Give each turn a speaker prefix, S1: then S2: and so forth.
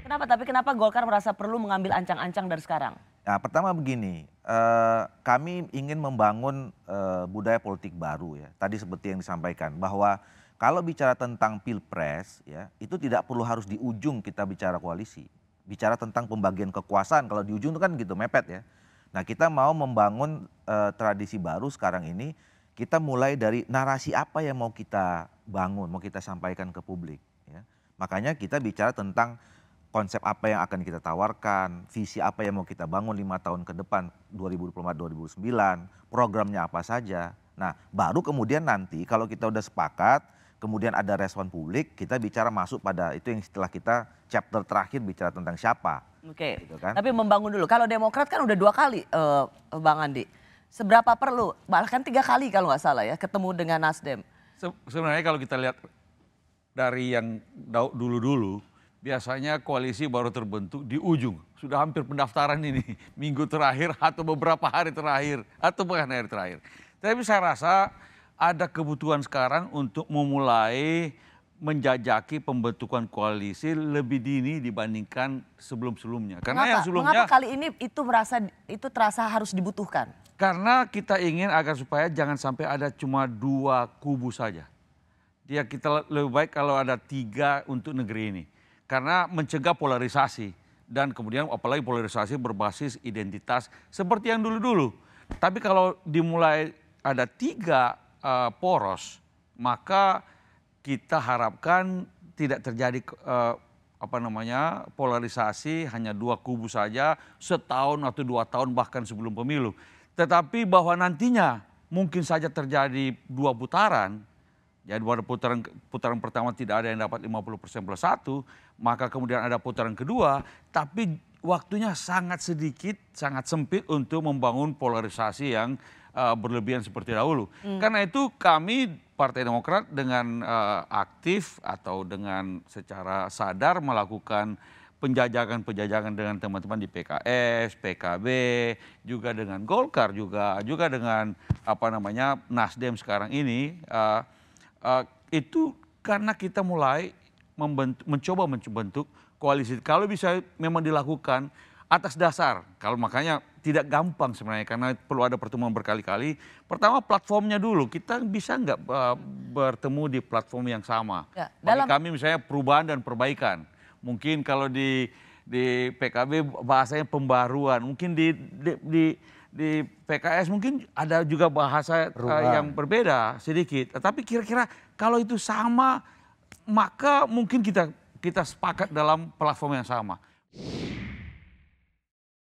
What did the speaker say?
S1: Kenapa Golkar merasa perlu mengambil ancang-ancang dari sekarang?
S2: Nah, pertama begini, kami ingin membangun budaya politik baru ya. Tadi seperti yang disampaikan bahwa kalau bicara tentang pilpres ya, itu tidak perlu harus di ujung kita bicara koalisi. Bicara tentang pembagian kekuasaan, kalau di ujung itu kan gitu mepet ya. Nah, kita mau membangun tradisi baru sekarang ini, kita mulai dari narasi apa yang mau kita bangun, mau kita sampaikan ke publik ya. Makanya kita bicara tentang konsep apa yang akan kita tawarkan, visi apa yang mau kita bangun 5 tahun ke depan, 2024-2029, programnya apa saja. Nah, baru kemudian nanti kalau kita udah sepakat, kemudian ada respon publik, kita bicara masuk pada itu yang setelah kita chapter terakhir bicara tentang siapa.
S1: Oke,
S2: Gitu kan?
S1: tapi membangun dulu. Kalau Demokrat kan udah 2 kali, Bang Andi. Seberapa perlu? Bahkan 3 kali kalau nggak salah ya, ketemu dengan Nasdem.
S3: Sebenarnya kalau kita lihat dari yang dulu-dulu, biasanya koalisi baru terbentuk di ujung. Sudah hampir pendaftaran ini, minggu terakhir atau beberapa hari terakhir, atau bahkan hari terakhir. Tapi saya rasa ada kebutuhan sekarang untuk memulai menjajaki pembentukan koalisi lebih dini dibandingkan sebelum-sebelumnya. Karena yang sebelumnya,
S1: mengapa kali ini itu terasa harus dibutuhkan?
S3: karena kita ingin agar supaya jangan sampai ada cuma 2 kubu saja. Dia kita lebih baik kalau ada 3 untuk negeri ini. Karena mencegah polarisasi dan kemudian apalagi polarisasi berbasis identitas seperti yang dulu-dulu. Tapi kalau dimulai ada 3 poros, maka kita harapkan tidak terjadi polarisasi hanya 2 kubu saja setahun atau 2 tahun bahkan sebelum pemilu. Tetapi bahwa nantinya mungkin saja terjadi 2 putaran. Ya, pada putaran pertama tidak ada yang dapat 50% plus 1, maka kemudian ada putaran kedua, tapi waktunya sangat sedikit, sangat sempit untuk membangun polarisasi yang berlebihan seperti dahulu. Karena itu kami Partai Demokrat dengan aktif atau dengan secara sadar melakukan penjajakan dengan teman-teman di PKS, PKB, juga dengan Golkar, juga dengan Nasdem sekarang ini. Itu karena kita mulai mencoba membentuk koalisi. Kalau bisa memang dilakukan atas dasar, kalau makanya tidak gampang sebenarnya karena perlu ada pertemuan berkali-kali. Pertama platformnya dulu, kita bisa nggak bertemu di platform yang sama.
S1: Ya,
S3: Bagi kami misalnya perubahan dan perbaikan. Mungkin kalau di PKB bahasanya pembaruan, mungkin di PKS mungkin ada juga bahasa yang berbeda sedikit. Tapi kira-kira kalau itu sama, maka mungkin kita sepakat dalam platform yang sama.